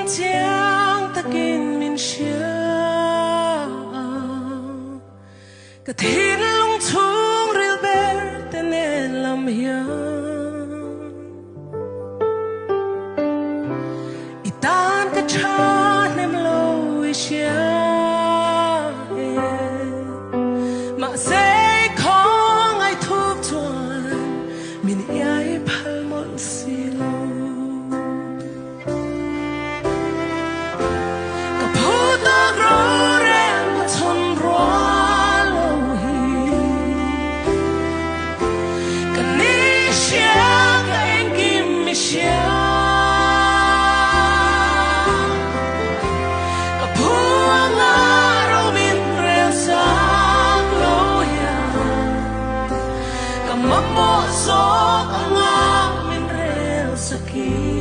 Chang ta kinh min xia cả thiên lung tung ril ber tên en làm hiang itan ka cha nem lo xia mà sẽ không ai thuốc chuan min ai phal mol silo Mamo so ang amin rel sakit